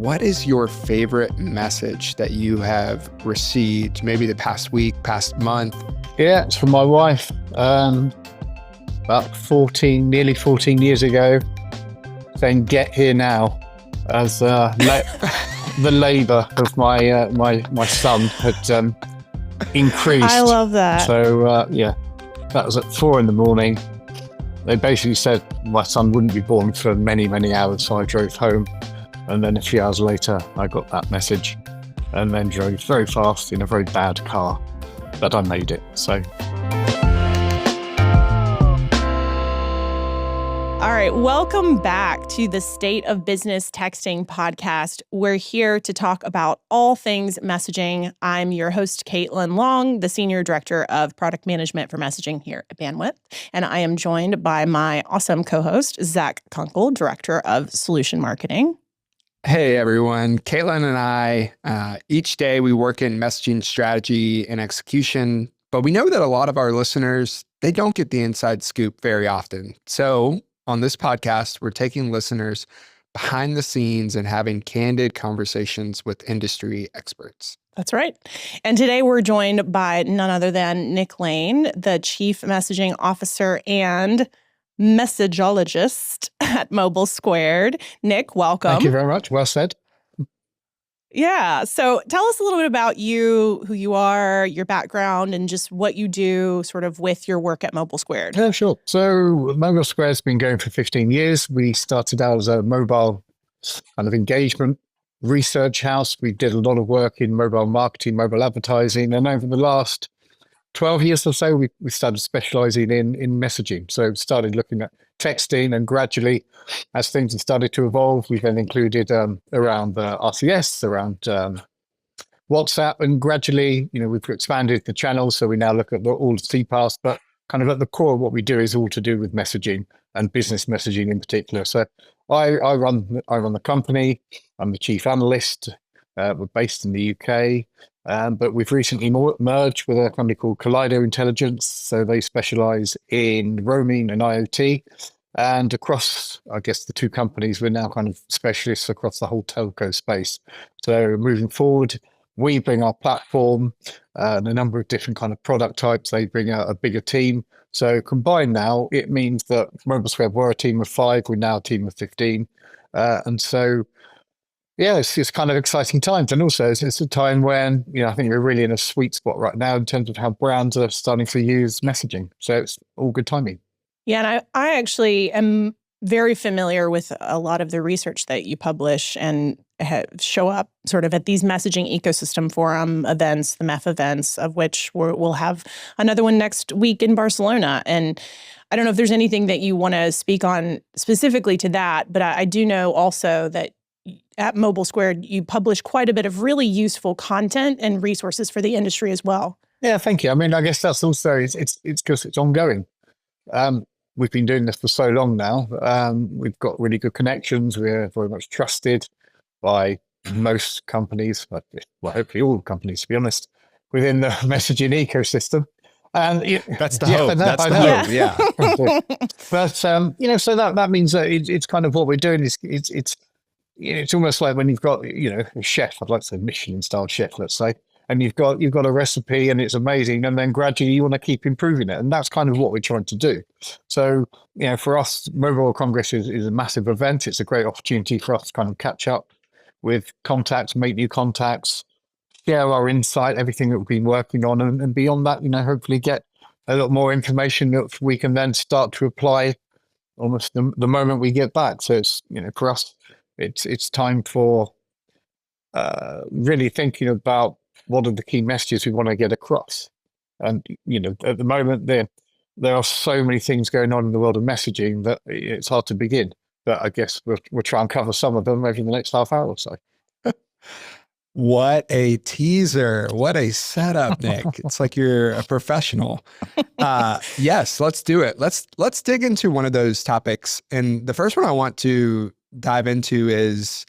what is your favorite message that you have received, maybe the past week, past month? Yeah, it's from my wife. About nearly 14 years ago, saying "get here now," as the labour of my son had increased. I love that. So that was at 4 a.m. They basically said my son wouldn't be born for many, many hours, so I drove home. And then a few hours later, I got that message and then drove very fast in a very bad car. But I made it, so. All right, welcome back to the State of Business Texting podcast. We're here to talk about all things messaging. I'm your host, Caitlin Long, the Senior Director of Product Management for Messaging here at Bandwidth. And I am joined by my awesome co-host, Zach Kunkel, Director of Solution Marketing. Hey, everyone. Caitlin and I, each day we work in messaging strategy and execution, but we know that a lot of our listeners, they don't get the inside scoop very often. So on this podcast, we're taking listeners behind the scenes and having candid conversations with industry experts. That's right. And today we're joined by none other than Nick Lane, the Chief Messaging Officer and Messageologist at Mobilesquared. Nick, welcome. Thank you very much. Well said. Yeah. So tell us a little bit about you, who you are, your background, and just what you do sort of with your work at Mobilesquared. Yeah, sure. So Mobilesquared's been going for 15 years. We started out as a mobile kind of engagement research house. We did a lot of work in mobile marketing, mobile advertising. And over the last 12 years or so, we started specializing in messaging. So started looking at texting, and gradually, as things have started to evolve, we've then included around RCS, around WhatsApp, and gradually, we've expanded the channels. So we now look at all the CPaaS, but kind of at the core of what we do is all to do with messaging and business messaging in particular. So I run the company. I'm the chief analyst. We're based in the UK. But we've recently merged with a company called Kaleido Intelligence. So they specialize in roaming and IoT. And across, I guess, the two companies, we're now kind of specialists across the whole telco space. So moving forward, we bring our platform and a number of different kind of product types. They bring out a bigger team. So combined now, it means that Mobilesquared were a team of 5. We're now a team of 15. And so yeah, it's kind of exciting times. And also it's a time when, I think we're really in a sweet spot right now in terms of how brands are starting to use messaging. So it's all good timing. Yeah, and I actually am very familiar with a lot of the research that you publish and show up sort of at these messaging ecosystem forum events, the MEF events, of which we'll have another one next week in Barcelona. And I don't know if there's anything that you want to speak on specifically to that, but I do know also that at Mobilesquared, you publish quite a bit of really useful content and resources for the industry as well. Yeah, thank you. I mean, I guess that's also, it's because it's ongoing. We've been doing this for so long now. We've got really good connections. We're very much trusted by most companies, well, hopefully all companies, to be honest, within the messaging ecosystem. And that's the hope. That's the hope. Yeah. But so that means that it's kind of what we're doing is it's almost like when you've got, a chef, I'd like to say Michelin style chef, let's say, and you've got a recipe and it's amazing. And then gradually you want to keep improving it. And that's kind of what we're trying to do. So, for us, Mobile Congress is a massive event. It's a great opportunity for us to kind of catch up with contacts, make new contacts, share our insight, everything that we've been working on. And beyond that, hopefully get a lot more information that we can then start to apply almost the moment we get back. So it's, for us, it's time for really thinking about what are the key messages we want to get across. And, at the moment, there are so many things going on in the world of messaging that it's hard to begin. But I guess we'll try and cover some of them over the next half hour or so. What a teaser. What a setup, Nick. It's like you're a professional. Yes, let's do it. Let's dig into one of those topics. And the first one I want to dive into is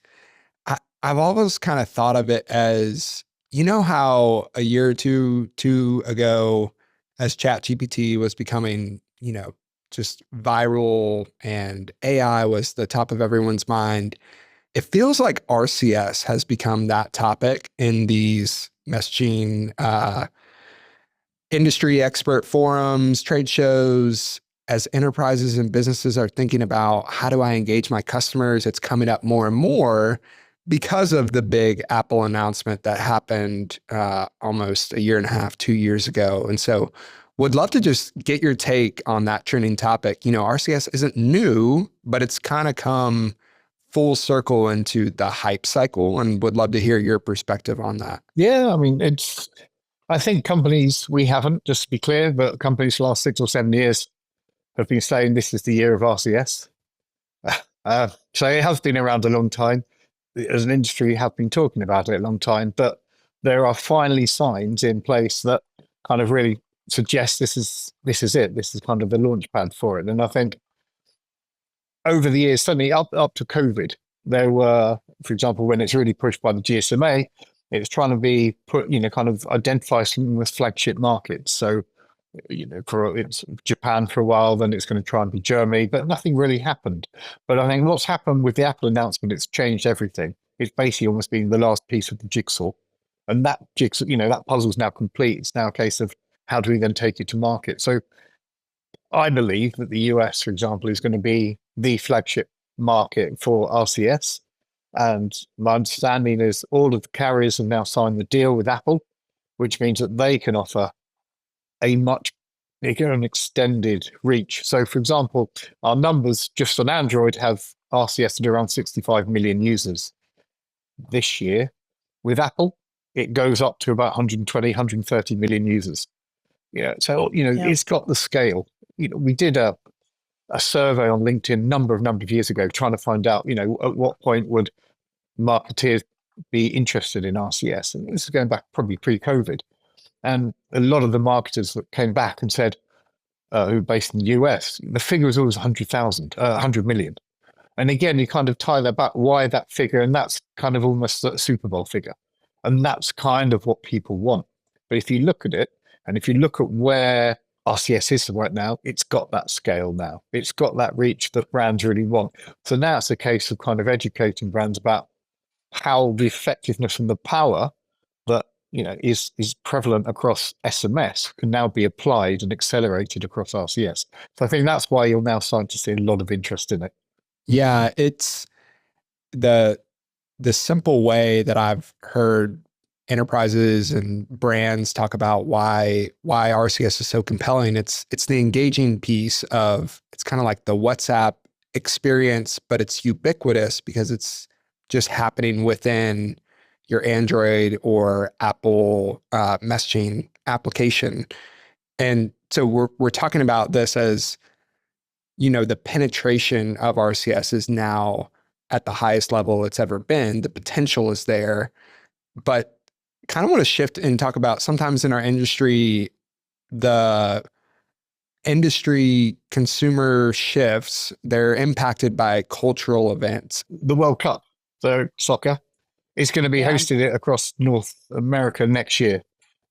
I've always kind of thought of it as, how a year or two ago, as ChatGPT was becoming, just viral and AI was the top of everyone's mind, it feels like RCS has become that topic in these messaging industry expert forums, trade shows. As enterprises and businesses are thinking about how do I engage my customers, it's coming up more and more because of the big Apple announcement that happened almost a year and a half, 2 years ago. And so would love to just get your take on that trending topic. You know, RCS isn't new, but it's kind of come full circle into the hype cycle, and would love to hear your perspective on that. Yeah, I mean, I think companies, we haven't, just to be clear, but companies the last 6 or 7 years have been saying this is the year of RCS. So it has been around a long time. As an industry, we have been talking about it a long time, but there are finally signs in place that kind of really suggest this is it. This is kind of the launch pad for it. And I think over the years, certainly up to COVID, there were, for example, when it's really pushed by the GSMA, it's trying to be put, kind of identify some with flagship markets. So, it's Japan for a while, then it's going to try and be Germany, but nothing really happened. But I think what's happened with the Apple announcement, it's changed everything. It's basically almost been the last piece of the jigsaw. And that jigsaw, that puzzle's now complete. It's now a case of how do we then take it to market? So I believe that the US, for example, is going to be the flagship market for RCS. And my understanding is all of the carriers have now signed the deal with Apple, which means that they can offer a much bigger and extended reach. So, for example, our numbers just on Android have RCS at around 65 million users this year. With Apple, it goes up to about 120, 130 million users. So, it's got the scale. We did a survey on LinkedIn number of years ago trying to find out, at what point would marketeers be interested in RCS? And this is going back probably pre-COVID. And a lot of the marketers that came back and said, who are based in the US, the figure was always 100 million. And again, you kind of tie that back, why that figure? And that's kind of almost a Super Bowl figure. And that's kind of what people want. But if you look at it, and if you look at where RCS is right now, it's got that scale now. It's got that reach that brands really want. So now it's a case of kind of educating brands about how the effectiveness and the power that is prevalent across SMS can now be applied and accelerated across RCS. So I think that's why you're now starting to see a lot of interest in it. Yeah, it's the simple way that I've heard enterprises and brands talk about why RCS is so compelling. It's the engaging piece of, it's kind of like the WhatsApp experience, but it's ubiquitous because it's just happening within your Android or Apple messaging application. And so we're talking about this as, the penetration of RCS is now at the highest level it's ever been. The potential is there, but kind of want to shift and talk about sometimes in our industry, the industry consumer shifts, they're impacted by cultural events. The World Cup, so soccer, is going to be hosted it across North America next year.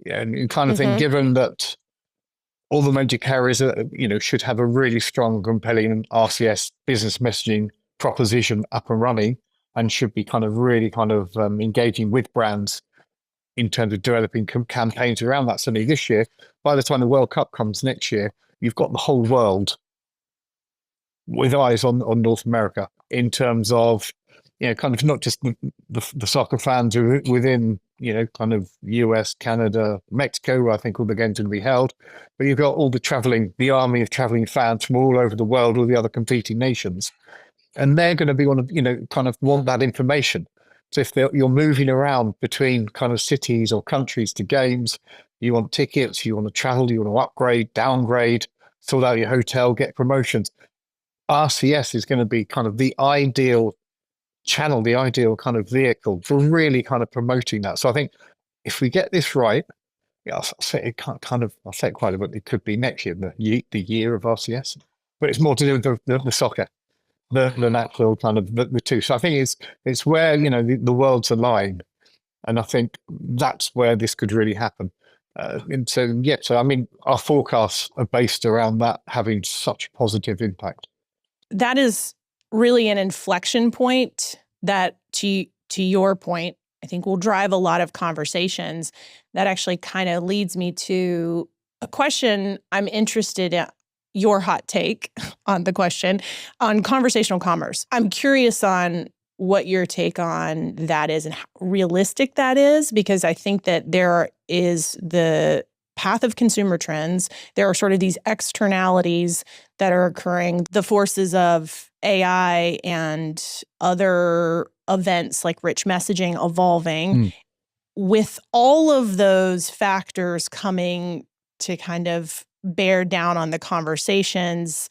And kind of thing, given that all the major carriers, should have a really strong, compelling RCS business messaging proposition up and running, and should be kind of really engaging with brands in terms of developing campaigns around that. Certainly this year, by the time the World Cup comes next year, you've got the whole world with eyes on North America in terms of, kind of not just the soccer fans within, kind of US, Canada, Mexico, where I think all the games are going to be held, but you've got all the army of traveling fans from all over the world, all the other competing nations. And they're going to be kind of want that information. So if you're moving around between kind of cities or countries to games, you want tickets, you want to travel, you want to upgrade, downgrade, sort out your hotel, get promotions. RCS is going to be kind of the ideal channel, the ideal kind of vehicle for really kind of promoting that. So I think if we get this right, I'll say it I'll say it quite a bit. It could be next year, the year of RCS, but it's more to do with the soccer. The natural kind of the two. So I think it's where the worlds align, and I think that's where this could really happen. And so I mean, our forecasts are based around that having such a positive impact. That is really an inflection point that to your point, I think will drive a lot of conversations. That actually kind of leads me to a question I'm interested in, your hot take on the question on conversational commerce. I'm curious on what your take on that is and how realistic that is, because I think that there is the path of consumer trends. There are sort of these externalities that are occurring, the forces of AI and other events like rich messaging evolving. With all of those factors coming to kind of bear down on the conversations,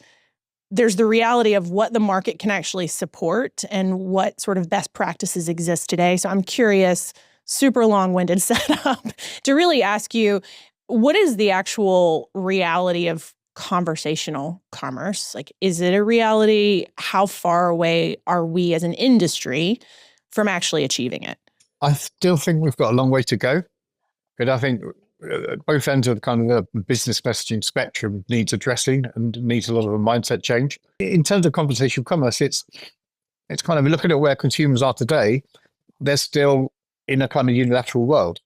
there's the reality of what the market can actually support and what sort of best practices exist today. So I'm curious, super long-winded setup, to really ask you, what is the actual reality of conversational commerce? Like, is it a reality? How far away are we as an industry from actually achieving it? I still think we've got a long way to go, but I think both ends of kind of the business messaging spectrum needs addressing and needs a lot of a mindset change. In terms of conversational commerce, it's kind of looking at where consumers are today. They're still in a kind of unilateral world.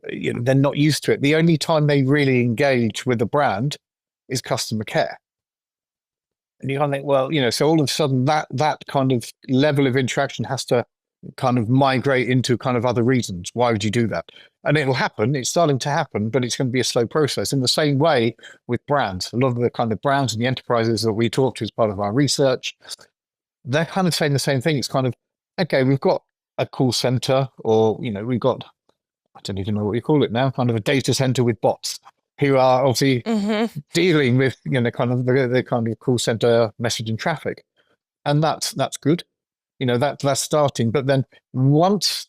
They're not used to it. The only time they really engage with a brand is customer care. And you kind of think, well, so all of a sudden that kind of level of interaction has to kind of migrate into kind of other reasons. Why would you do that? And it'll happen. It's starting to happen, but it's going to be a slow process. In the same way with brands, a lot of the kind of brands and the enterprises that we talk to as part of our research, they're kind of saying the same thing. It's kind of, okay, we've got a call center, or, we've got, I don't even know what you call it now, kind of a data center with bots who are obviously dealing with, kind of the kind of call center messaging traffic. And that's good. That's starting. But then once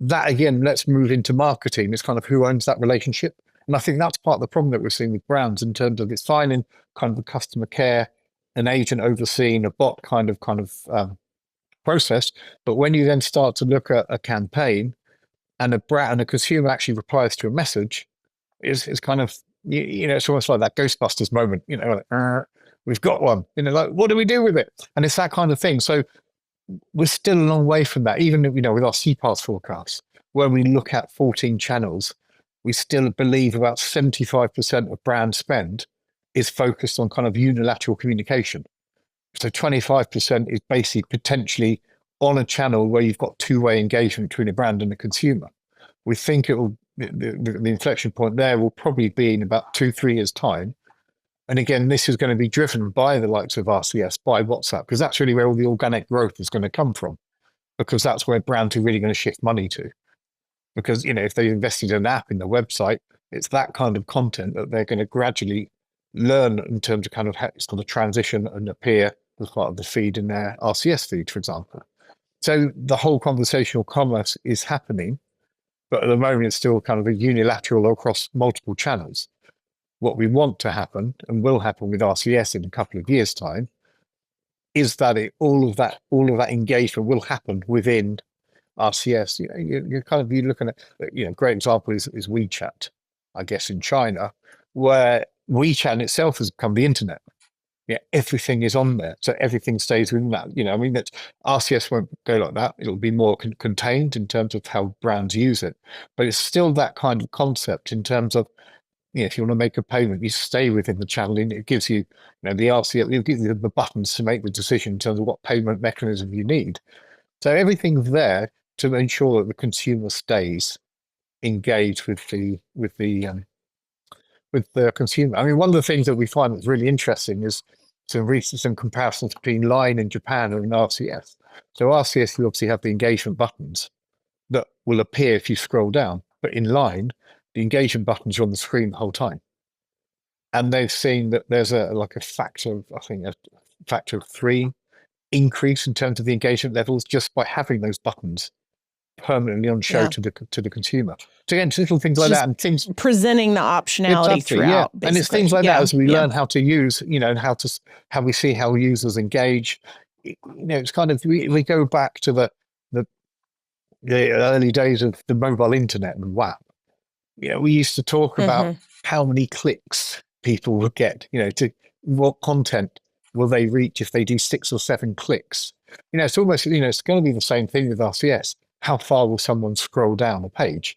that, again, let's move into marketing. It's kind of who owns that relationship. And I think that's part of the problem that we're seeing with brands in terms of it's fine in kind of the customer care, an agent overseeing a bot kind of process. But when you then start to look at a campaign and a brand and a consumer actually replies to a message, it's kind of, it's almost like that Ghostbusters moment, like, we've got one, like, what do we do with it? And it's that kind of thing. So we're still a long way from that. Even, with our CPAS forecasts, when we look at 14 channels, we still believe about 75% of brand spend is focused on kind of unilateral communication. So 25% is basically potentially on a channel where you've got two-way engagement between a brand and a consumer. We think it will, the inflection point there will probably be in about 2-3 years' time. And again, this is going to be driven by the likes of RCS, by WhatsApp, because that's really where all the organic growth is going to come from, because that's where brands are really going to shift money to. Because, if they invested in an app in the website, it's that kind of content that they're going to gradually learn in terms of kind of how it's going to transition and appear as part of the feed in their RCS feed, for example. So the whole conversational commerce is happening, but at the moment it's still kind of a unilateral across multiple channels. What we want to happen, and will happen with RCS in a couple of years' time, is that all of that engagement will happen within RCS. You're looking at, great example is WeChat, I guess, in China, where WeChat itself has become the internet. Everything is on there, so everything stays within that. That RCS won't go like that. It'll be more contained in terms of how brands use it, but it's still that kind of concept in terms of, if you want to make a payment, you stay within the channel, and it gives you, the RCS, it gives you the buttons to make the decision in terms of what payment mechanism you need. So everything's there to ensure that the consumer stays engaged with the consumer. I mean, one of the things that we find that's really interesting is some comparisons between Line in Japan and RCS. So RCS, you obviously have the engagement buttons that will appear if you scroll down, but in Line, the engagement buttons are on the screen the whole time. And they've seen that there's a factor of 3 increase in terms of the engagement levels just by having those buttons permanently on show to the consumer. So again, little things like that, and things presenting the optionality throughout. And it's things like that as we learn how to use, and how we see how users engage. It's kind of we go back to the early days of the mobile internet and WAP. We used to talk about how many clicks people would get. To what content will they reach if they do 6 or 7 clicks? It's almost, it's going to be the same thing with RCS. How far will someone scroll down a page?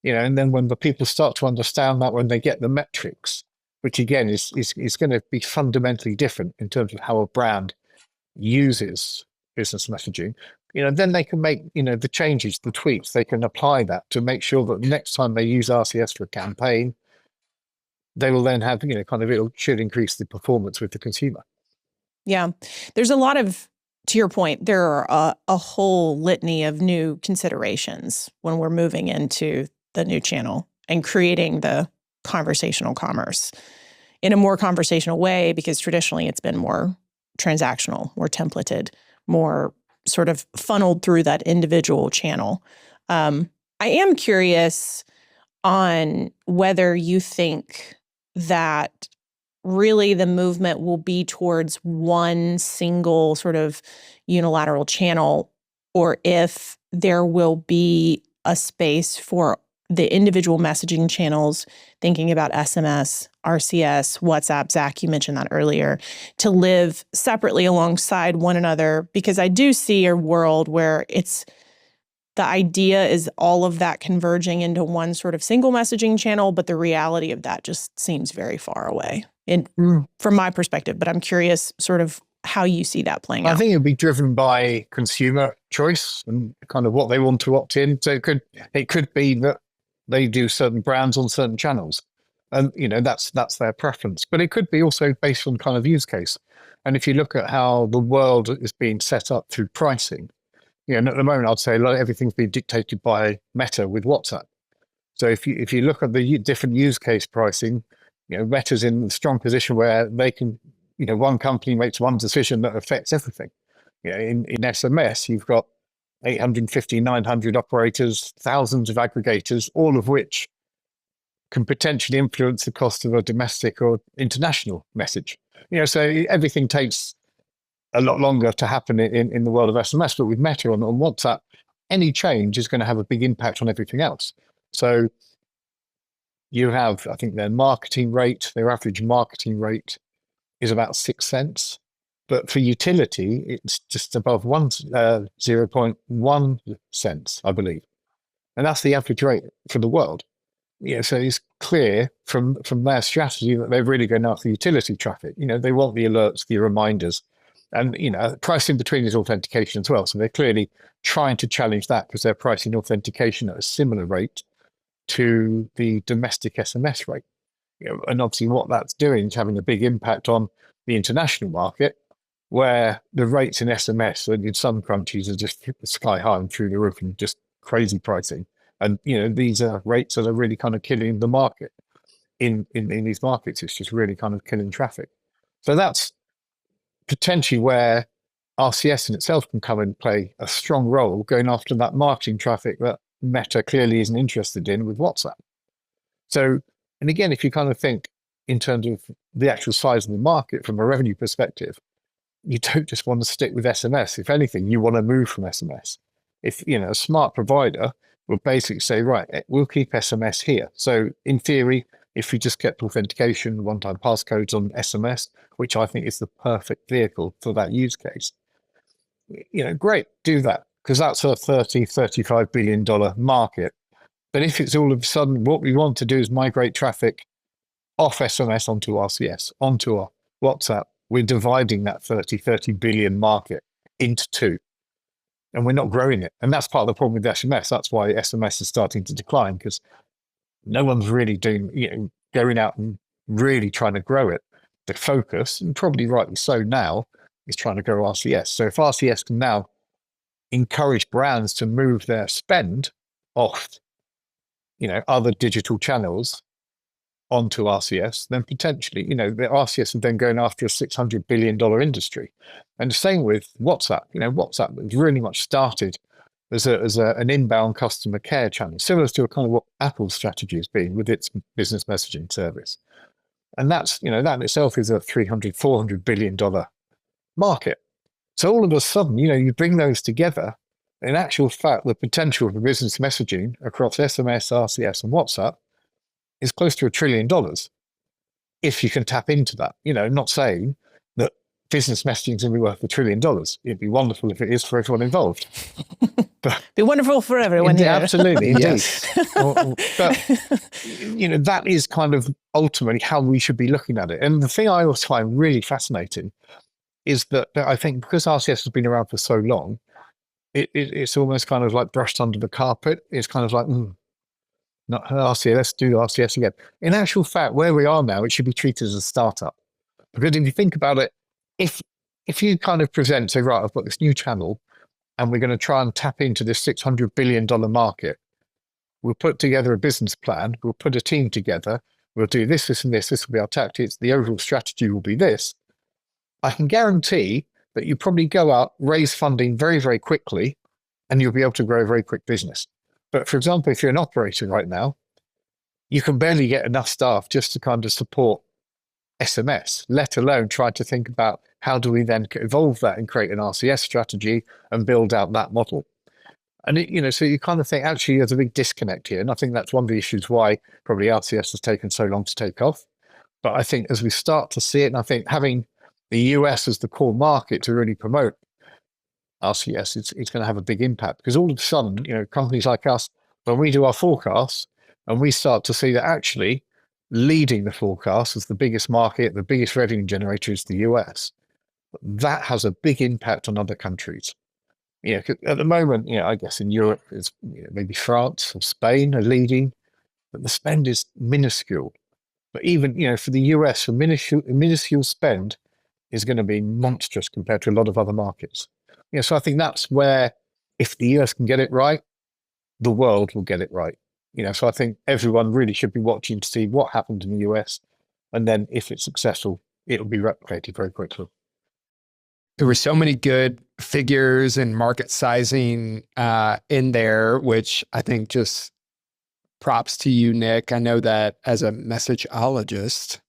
And then when the people start to understand that, when they get the metrics, which again is going to be fundamentally different in terms of how a brand uses business messaging, then they can make, the changes, the tweaks, they can apply that to make sure that the next time they use RCS for a campaign, they will then have, it should increase the performance with the consumer. Yeah. There's a lot of, to your point, there are a whole litany of new considerations when we're moving into the new channel and creating the conversational commerce in a more conversational way, because traditionally it's been more transactional, more templated, more sort of funneled through that individual channel. I am curious on whether you think that really the movement will be towards one single sort of unilateral channel, or if there will be a space for the individual messaging channels, thinking about SMS, RCS, WhatsApp, Zach, you mentioned that earlier, to live separately alongside one another. Because I do see a world where the idea is all of that converging into one sort of single messaging channel, but the reality of that just seems very far away from my perspective. But I'm curious sort of how you see that playing out. I think it'll be driven by consumer choice and kind of what they want to opt in. So it could be that they do certain brands on certain channels, and that's their preference. But it could be also based on kind of use case. And if you look at how the world is being set up through pricing, and at the moment I'd say everything's being dictated by Meta with WhatsApp. So if you look at the different use case pricing, Meta's in a strong position where they can, one company makes one decision that affects everything. In SMS, you've got 850, 900 operators, thousands of aggregators, all of which can potentially influence the cost of a domestic or international message. So everything takes a lot longer to happen in the world of SMS, but with Meta on WhatsApp, any change is going to have a big impact on everything else. So you have, I think their average marketing rate is about 6 cents. But for utility, it's just above 0.1 cents, I believe. And that's the average rate for the world. So it's clear from their strategy that they're really going after utility traffic. They want the alerts, the reminders, and, price in between is authentication as well. So they're clearly trying to challenge that because they're pricing authentication at a similar rate to the domestic SMS rate. And obviously what that's doing is having a big impact on the international market, where the rates in SMS and in some countries are just sky high and through the roof and just crazy pricing. And, these are rates that are really kind of killing the market in these markets. It's just really kind of killing traffic. So that's potentially where RCS in itself can come and play a strong role, going after that marketing traffic that Meta clearly isn't interested in with WhatsApp. So, and again, if you kind of think in terms of the actual size of the market from a revenue perspective, you don't just want to stick with SMS. If anything, you want to move from SMS. If, a smart provider will basically say, right, we'll keep SMS here. So in theory, if you just kept authentication, one-time passcodes on SMS, which I think is the perfect vehicle for that use case, great, do that, because that's a $35 billion market. But if it's all of a sudden, what we want to do is migrate traffic off SMS onto RCS, onto our WhatsApp, we're dividing that 30 billion market into two, and we're not growing it. And that's part of the problem with SMS. That's why SMS is starting to decline, because no one's really doing, going out and really trying to grow it. The focus, and probably rightly so now, is trying to grow RCS. So if RCS can now encourage brands to move their spend off, other digital channels onto RCS, then potentially, the RCS is then going after a $600 billion industry. And the same with WhatsApp. WhatsApp was really much started as an inbound customer care channel, similar to kind of what Apple's strategy has been with its business messaging service. And that's, that in itself is a $300-400 billion market. So all of a sudden, you bring those together, in actual fact, the potential for business messaging across SMS, RCS, and WhatsApp is close to $1 trillion if you can tap into that. Not saying that business messaging is going to be worth $1 trillion. It'd be wonderful if it is for everyone involved. Be wonderful for everyone. Indeed, Yeah. absolutely, indeed. Yes. But that is kind of ultimately how we should be looking at it. And the thing I always find really fascinating is that I think because RCS has been around for so long, it's almost kind of like brushed under the carpet. It's kind of like, not RCS, let's do RCS again. In actual fact, where we are now, it should be treated as a startup. Because if you think about it, if you kind of present, say, right, I've got this new channel, and we're going to try and tap into this $600 billion market. We'll put together a business plan. We'll put a team together. We'll do this, this, and this. This will be our tactics. The overall strategy will be this. I can guarantee that you probably go out, raise funding very, very quickly, and you'll be able to grow a very quick business. But for example, if you're an operator right now, you can barely get enough staff just to kind of support SMS, let alone try to think about how do we then evolve that and create an RCS strategy and build out that model. And so you kind of think actually there's a big disconnect here. And I think that's one of the issues why probably RCS has taken so long to take off. But I think as we start to see it, and I think having the US as the core market to really promote RCS, it's going to have a big impact, because all of a sudden, companies like us, when we do our forecasts and we start to see that actually leading the forecast as the biggest market, the biggest revenue generator is the US, that has a big impact on other countries. At the moment, I guess in Europe, it's maybe France or Spain are leading, but the spend is minuscule. But even, for the US, a minuscule spend is going to be monstrous compared to a lot of other markets. So I think that's where, if the US can get it right, the world will get it right. So I think everyone really should be watching to see what happened in the US, and then if it's successful, it'll be replicated very quickly. There were so many good figures and market sizing in there, which I think just props to you, Nick. I know that as a messageologist,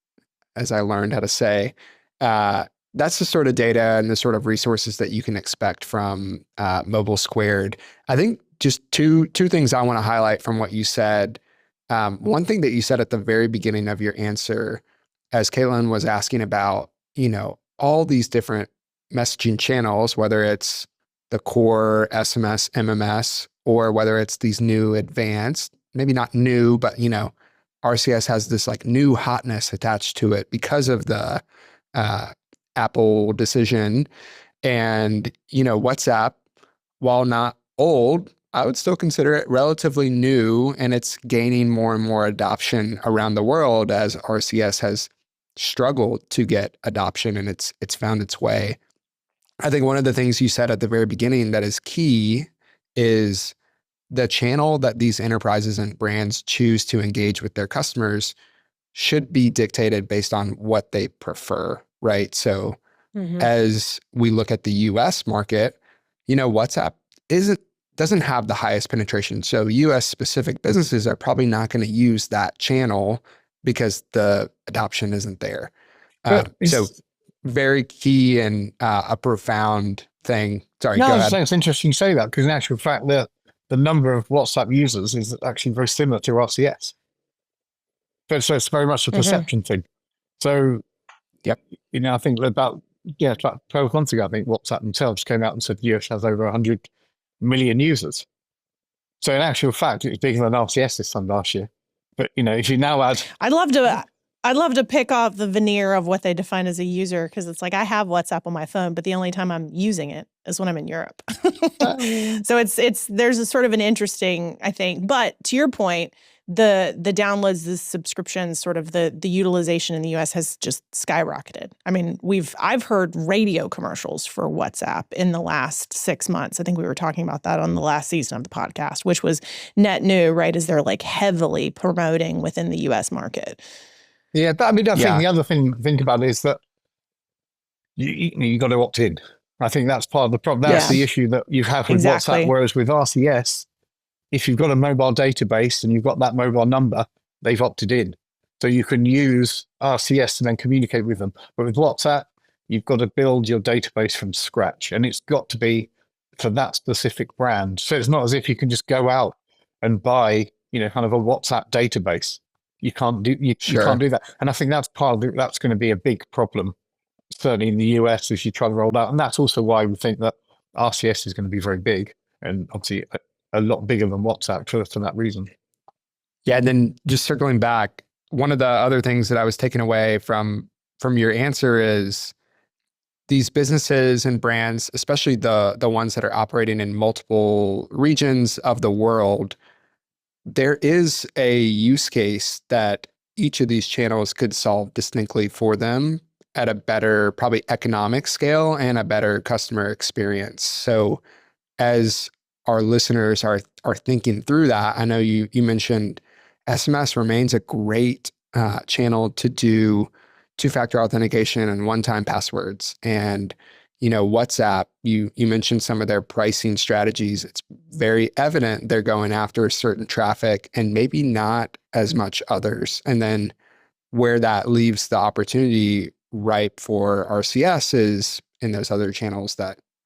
as I learned how to say, that's the sort of data and the sort of resources that you can expect from Mobilesquared. I think just two things I want to highlight from what you said. One thing that you said at the very beginning of your answer, as Caitlin was asking about, all these different messaging channels, whether it's the core SMS, MMS, or whether it's these new advanced, maybe not new, but RCS has this like new hotness attached to it because of the Apple decision. And WhatsApp, while not old, I would still consider it relatively new, and it's gaining more and more adoption around the world as RCS has struggled to get adoption, and it's found its way. I think one of the things you said at the very beginning that is key is the channel that these enterprises and brands choose to engage with their customers should be dictated based on what they prefer, right? So as we look at the US market, WhatsApp doesn't have the highest penetration. So US specific businesses are probably not going to use that channel because the adoption isn't there. So very key and a profound thing. Sorry, go ahead. It's interesting you say that, because in actual fact, the number of WhatsApp users is actually very similar to RCS. So it's very much a perception thing. So, yep. I think about 12 months ago, I think WhatsApp themselves came out and said the US has over 100 million users. So in actual fact, it's bigger than RCS this time last year. But, if you now add... I'd love to pick off the veneer of what they define as a user, because it's like I have WhatsApp on my phone, but the only time I'm using it is when I'm in Europe. So there's a sort of an interesting, I think. But to your point, the downloads, the subscriptions, sort of the utilization in the US has just skyrocketed. I mean, I've heard radio commercials for WhatsApp in the last 6 months. I think we were talking about that on the last season of the podcast, which was net new, right? As they're like heavily promoting within the US market. Yeah, but I think the other thing to think about is that you got to opt in. I think that's part of the problem. That's the issue that you have with WhatsApp. Whereas with RCS, if you've got a mobile database and you've got that mobile number, they've opted in. So you can use RCS and then communicate with them. But with WhatsApp, you've got to build your database from scratch, and it's got to be for that specific brand. So it's not as if you can just go out and buy, kind of a WhatsApp database. You can't do that. And I think that's that's going to be a big problem certainly in the US as you try to roll out. And that's also why we think that RCS is going to be very big, and obviously a lot bigger than WhatsApp for that reason. Yeah, and then just circling back, one of the other things that I was taking away from your answer is these businesses and brands, especially the ones that are operating in multiple regions of the world, there is a use case that each of these channels could solve distinctly for them at a better, probably economic scale and a better customer experience. So as our listeners are thinking through that, I know you mentioned SMS remains a great channel to do two-factor authentication and one-time passwords. And WhatsApp, you mentioned some of their pricing strategies. It's very evident they're going after certain traffic and maybe not as much others. And then where that leaves the opportunity ripe for RCS is in those other channels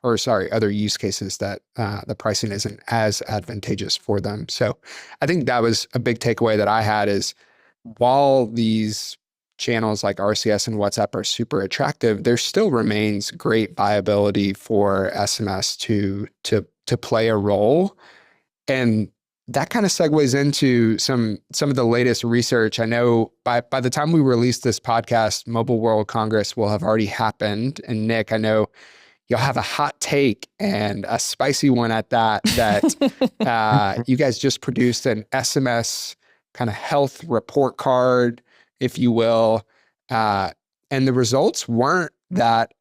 other use cases that the pricing isn't as advantageous for them. So I think that was a big takeaway that I had is while these channels like RCS and WhatsApp are super attractive, there still remains great viability for SMS to play a role. And that kind of segues into some of the latest research. I know by the time we release this podcast, Mobile World Congress will have already happened. And Nick, I know you'll have a hot take and a spicy one at that you guys just produced an SMS kind of health report card, if you will. And the results weren't that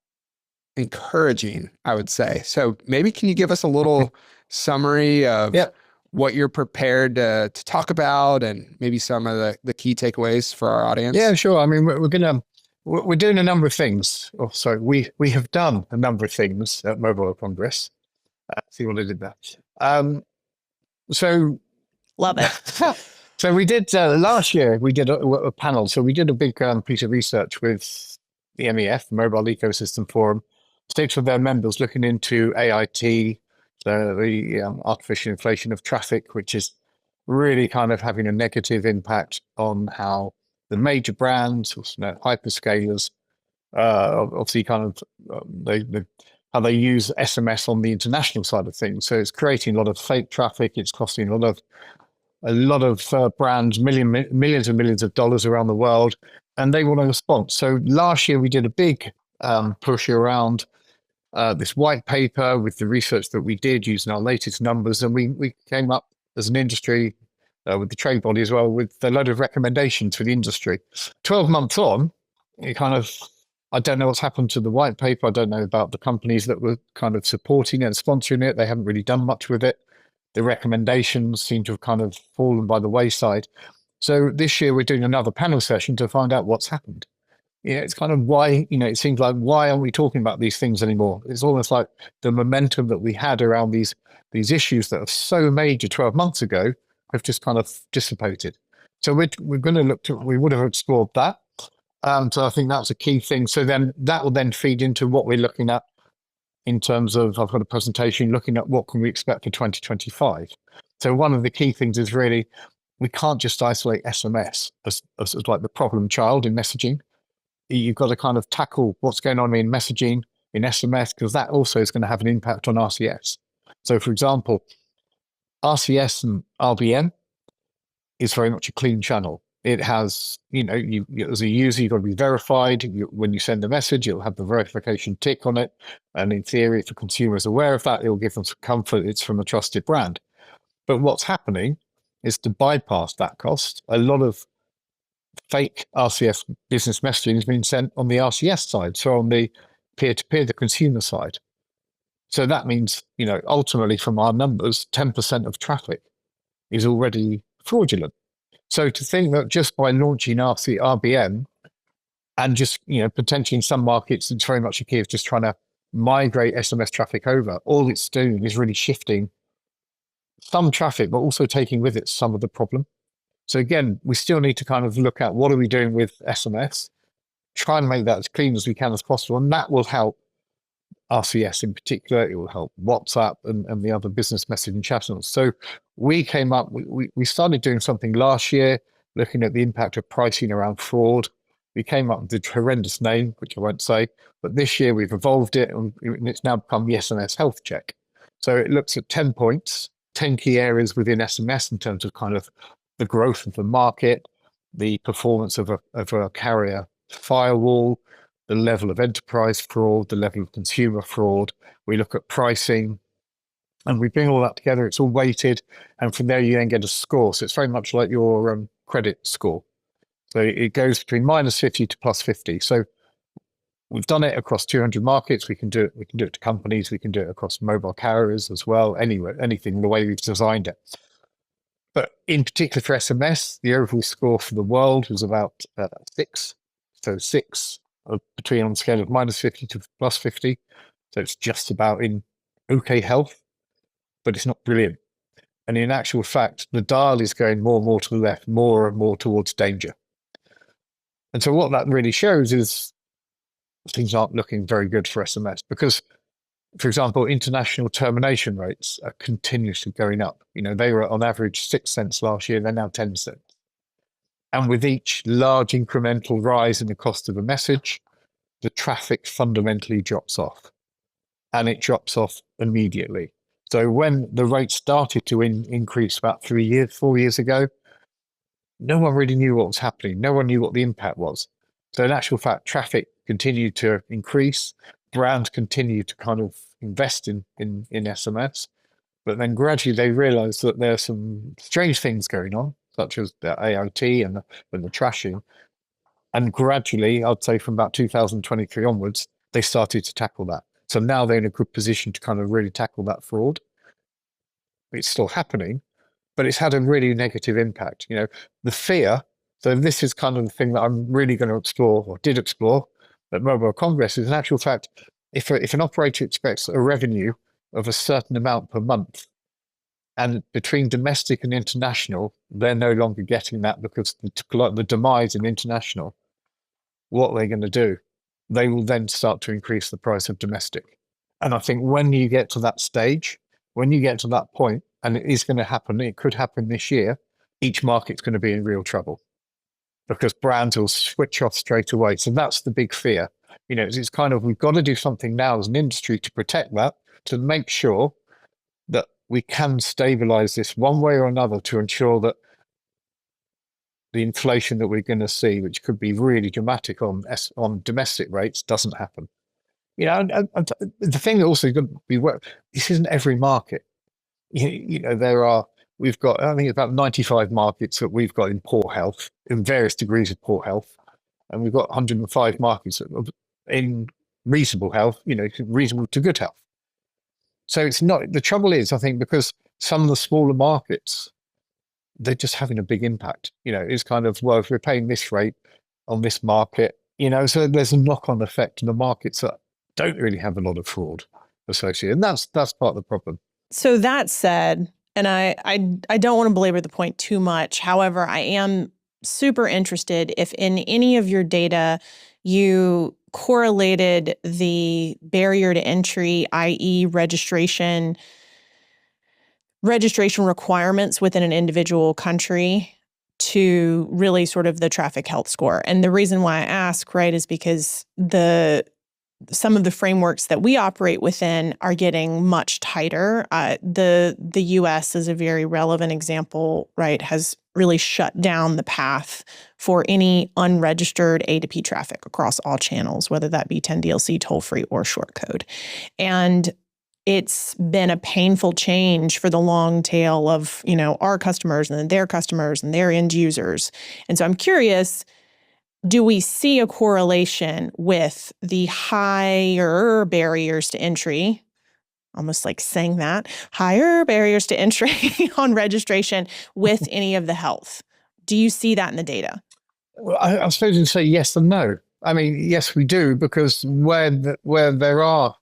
encouraging, I would say. So maybe can you give us a little summary of what you're prepared to talk about and maybe some of the key takeaways for our audience? Yeah, sure. I mean, we're doing a number of things. Oh, sorry, we have done a number of things at Mobile World Congress. See what I did there. So love it. So we did last year. We did a panel. So we did a big piece of research with the MEF, Mobile Ecosystem Forum, 6 of their members looking into AIT, the artificial inflation of traffic, which is really kind of having a negative impact on how the major brands, hyperscalers, obviously kind of how they use SMS on the international side of things. So it's creating a lot of fake traffic. It's costing a lot of brands millions and millions of dollars around the world, and they want a response. So last year we did a big push around this white paper with the research that we did using our latest numbers, and we came up as an industry with the trade body as well with a load of recommendations for the industry. 12 months on, I don't know what's happened to the white paper. I don't know about the companies that were kind of supporting it and sponsoring it. They haven't really done much with it. The recommendations seem to have kind of fallen by the wayside. So this year we're doing another panel session to find out what's happened. It's kind of why, it seems like, why aren't we talking about these things anymore? It's almost like the momentum that we had around these issues that are so major 12 months ago have just kind of dissipated. So we're going to we would have explored that. So I think that's a key thing. So then that will then feed into what we're looking at in terms of, I've got a presentation looking at what can we expect for 2025. So one of the key things is really, we can't just isolate SMS as like the problem child in messaging. You've got to kind of tackle what's going on in messaging, in SMS, because that also is going to have an impact on RCS. So for example, RCS and RBM is very much a clean channel. It has, you as a user, you've got to be verified. When you send a message, it'll have the verification tick on it. And in theory, if the consumer is aware of that, it'll give them some comfort it's from a trusted brand. But what's happening is to bypass that cost. A lot of fake RCS business messaging is being sent on the RCS side, so on the peer-to-peer, the consumer side. So that means, ultimately from our numbers, 10% of traffic is already fraudulent. So to think that just by launching RBM and just, potentially in some markets, it's very much a key of just trying to migrate SMS traffic over. All it's doing is really shifting some traffic, but also taking with it some of the problem. So again, we still need to kind of look at what are we doing with SMS, try and make that as clean as we can as possible. And that will help RCS in particular. It will help WhatsApp and the other business messaging channels. So we came up, we started doing something last year, looking at the impact of pricing around fraud. We came up with a horrendous name, which I won't say, but this year we've evolved it and it's now become the SMS Health Check. So it looks at 10 points, 10 key areas within SMS in terms of kind of the growth of the market, the performance of a carrier firewall, the level of enterprise fraud, the level of consumer fraud. We look at pricing, and we bring all that together. It's all weighted, and from there you then get a score. So it's very much like your credit score. So it goes between -50 to +50. So we've done it across 200 markets. We can do it. We can do it to companies. We can do it across mobile carriers as well. Anywhere, anything, the way we've designed it. But in particular for SMS, the overall score for the world was about 6. So 6 between on the scale of -50 to +50. So it's just about in okay health, but it's not brilliant. And in actual fact, the dial is going more and more to the left, more and more towards danger. And so what that really shows is things aren't looking very good for SMS because, for example, international termination rates are continuously going up. You know, they were on average 6 cents last year, they're now 10 cents. And with each large incremental rise in the cost of a message, the traffic fundamentally drops off. And it drops off immediately. So when the rate started to increase about 4 years ago, no one really knew what was happening. No one knew what the impact was. So in actual fact, traffic continued to increase. Brands continued to kind of invest in SMS. But then gradually they realized that there are some strange things going on, such as the AOT and the trashing. And gradually, I'd say from about 2023 onwards, they started to tackle that. So now they're in a good position to kind of really tackle that fraud. It's still happening, but it's had a really negative impact. You know, the fear. So this is kind of the thing that I'm really going to explore, or did explore, at Mobile Congress. Is in actual fact, if an operator expects a revenue of a certain amount per month, and between domestic and international, they're no longer getting that because the demise in international, what they're going to do, they will then start to increase the price of domestic. And I think when you get to that stage, when you get to that point, and it is going to happen, it could happen this year, each market's going to be in real trouble because brands will switch off straight away. So that's the big fear. You know, it's kind of, we've got to do something now as an industry to protect that, to make sure that we can stabilize this one way or another to ensure that the inflation that we're going to see, which could be really dramatic on domestic rates, doesn't happen. You know, and the thing that also going to be this isn't every market. You know, we've got, I think it's about 95 markets that we've got in poor health, in various degrees of poor health, and we've got 105 markets in reasonable health. You know, reasonable to good health. So it's not, the trouble is, I think, because some of the smaller markets, they're just having a big impact. You know, it's kind of, well, if we're paying this rate on this market, you know, so there's a knock-on effect in the markets that don't really have a lot of fraud associated. And that's part of the problem. So that said, and I don't want to belabor the point too much. However, I am super interested if in any of your data you correlated the barrier to entry, i.e. registration requirements within an individual country to really sort of the traffic health score. And the reason why I ask, right, is because some of the frameworks that we operate within are getting much tighter. The US is a very relevant example, right, has really shut down the path for any unregistered A2P traffic across all channels, whether that be 10DLC, toll-free, or short code. And it's been a painful change for the long tail of, you know, our customers and their customers and their end users. And so I'm curious, do we see a correlation with the higher barriers to entry, almost like saying that, higher barriers to entry on registration with any of the health? Do you see that in the data? Well, I suppose you'd say yes and no. I mean, yes, we do, because where there are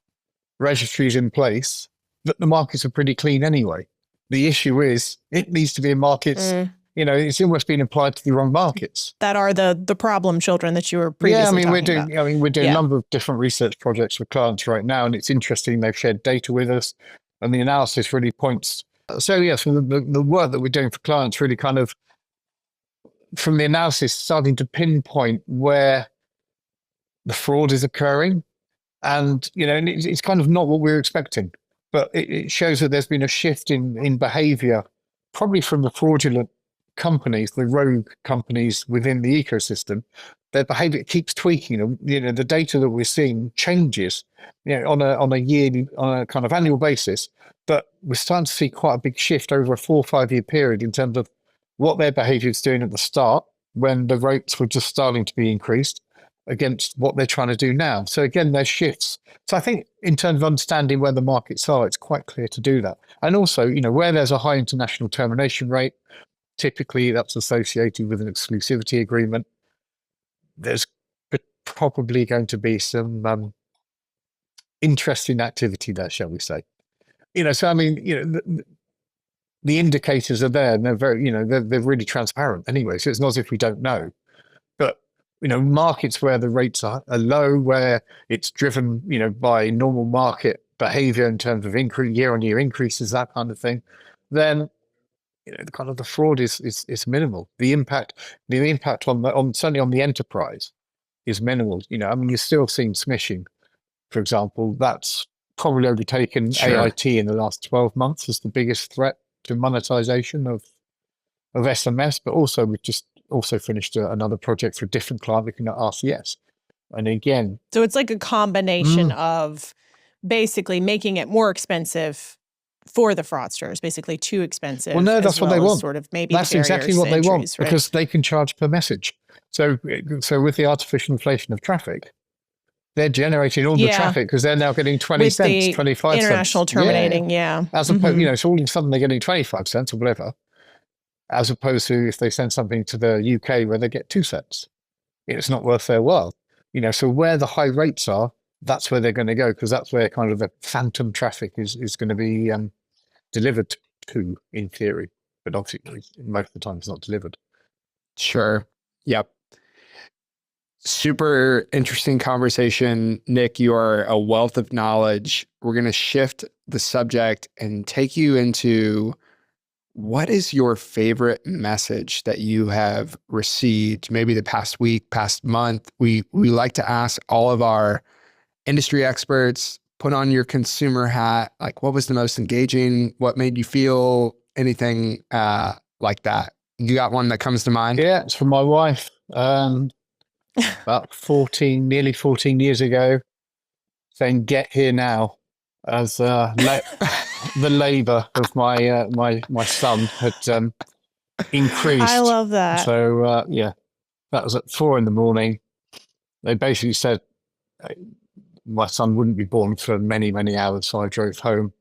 registries in place, the markets are pretty clean anyway. The issue is it needs to be in markets. You know, it's almost been applied to the wrong markets. That are the problem children that you were previously we're talking doing. We're doing a number of different research projects with clients right now, and it's interesting. They've shared data with us, and the analysis really points. So yes, the work that we're doing for clients really kind of from the analysis, starting to pinpoint where the fraud is occurring. And, and it's kind of not what we were expecting, but it shows that there's been a shift in behavior, probably from the fraudulent companies, the rogue companies within the ecosystem. Their behavior keeps tweaking. The data that we're seeing changes, on a yearly, on a kind of annual basis. But we're starting to see quite a big shift over a 4 or 5 year period in terms of what their behavior is doing at the start, when the rates were just starting to be increased, against what they're trying to do now. So again, there's shifts. So I think in terms of understanding where the markets are, it's quite clear to do that. And also, where there's a high international termination rate, typically that's associated with an exclusivity agreement. There's probably going to be some interesting activity there, shall we say. So I mean, the indicators are there, and they're very, they're really transparent anyway. So it's not as if we don't know. But markets where the rates are low, where it's driven, by normal market behavior in terms of year-on-year increases, that kind of thing, then kind of the fraud is minimal. The impact on certainly on the enterprise is minimal. I mean, you're still seeing smishing, for example. That's probably overtaken AIT in the last 12 months as the biggest threat to monetization of SMS. But also, we've just finished another project for a different client looking at RCS. And again, so it's like a combination of basically making it more expensive for the fraudsters, basically too expensive. Well, no, that's what they want. Sort of maybe that's exactly what they want, right? Because they can charge per message. So with the artificial inflation of traffic, they're generating all the traffic because they're now getting 20 with cents, 25 cents. International terminating, As opposed, so all of a sudden they're getting 25 cents or whatever, as opposed to if they send something to the UK where they get 2 cents. It's not worth their while. So where the high rates are, that's where they're going to go, because that's where kind of the phantom traffic is going to be delivered to, in theory. But obviously, most of the time, it's not delivered. Sure. Yep. Super interesting conversation. Nick, you are a wealth of knowledge. We're going to shift the subject and take you into what is your favorite message that you have received, maybe the past week, past month. We like to ask all of our industry experts, put on your consumer hat, like what was the most engaging, what made you feel, anything like that. You got one that comes to mind? Yeah, it's from my wife. About nearly 14 years ago, saying "get here now," as the labour of my son had increased. I love that. So that was at 4 a.m. They basically said my son wouldn't be born for many, many hours, so I drove home,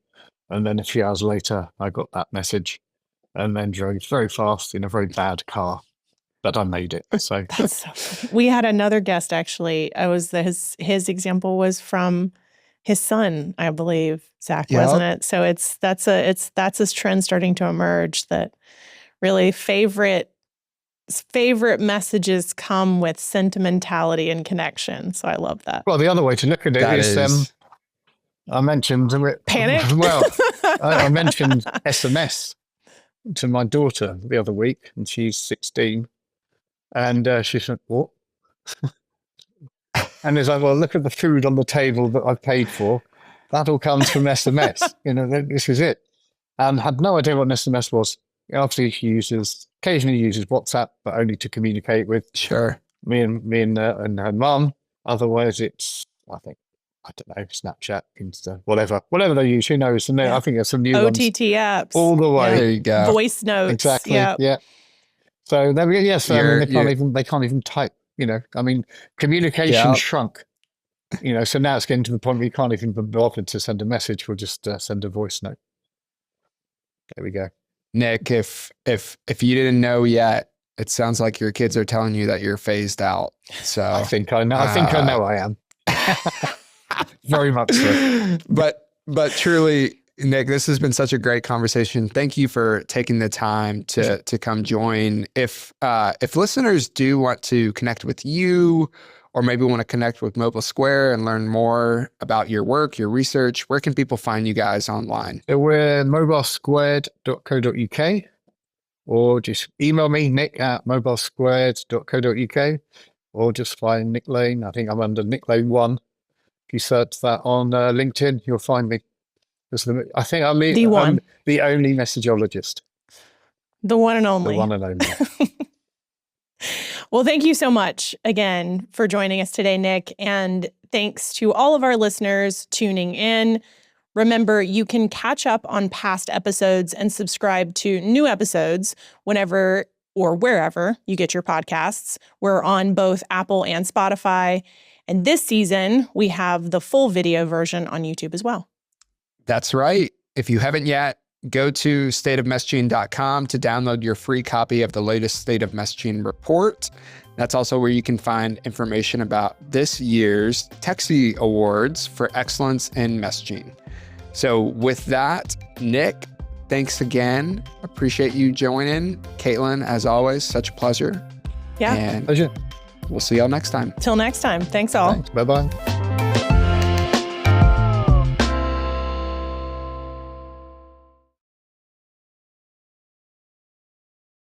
and then a few hours later I got that message, and then drove very fast in a very bad car. But I made it. So that's so funny. We had another guest actually. His example was from his son, I believe, Zach, wasn't it? So that's a trend starting to emerge, that really favorite messages come with sentimentality and connection. So I love that. Well, the other way to look at it is I mentioned panic. Well, I mentioned SMS to my daughter the other week, and she's 16. And she said, "What?" And it's like, well, look at the food on the table that I've paid for. That all comes from SMS. This is it. And had no idea what an SMS was. Obviously, she occasionally uses WhatsApp, but only to communicate with me and her mum. Otherwise, it's, I don't know, Snapchat, Insta, whatever they use. Who knows? And I think there's some new OTT apps all the way. There you go. Voice notes. Exactly. Yeah. So there we go. Yes, they can't even type. I mean, communication shrunk. So now it's getting to the point where you can't even be bothered to send a message. We'll just send a voice note. There we go. Nick, if you didn't know yet, it sounds like your kids are telling you that you're phased out. So I think I know. I am. Very much so. But truly, Nick, this has been such a great conversation. Thank you for taking the time to come join. If listeners do want to connect with you, or maybe want to connect with Mobilesquared and learn more about your work, your research, where can people find you guys online? So we're mobilesquared.co.uk. or just email me, nick@mobilesquared.co.uk, or just find Nick Lane. I think I'm under Nick Lane 1. If you search that on LinkedIn, you'll find me. I think I'm the only messageologist. The one and only. The one and only. Well, thank you so much again for joining us today, Nick. And thanks to all of our listeners tuning in. Remember, you can catch up on past episodes and subscribe to new episodes whenever or wherever you get your podcasts. We're on both Apple and Spotify. And this season, we have the full video version on YouTube as well. That's right. If you haven't yet, go to stateofmessaging.com to download your free copy of the latest State of Messaging report. That's also where you can find information about this year's Textie Awards for excellence in messaging. So with that, Nick, thanks again. Appreciate you joining. Caitlin, as always, such a pleasure. Yeah. And pleasure. We'll see y'all next time. Till next time. Thanks all. Thanks. Bye-bye.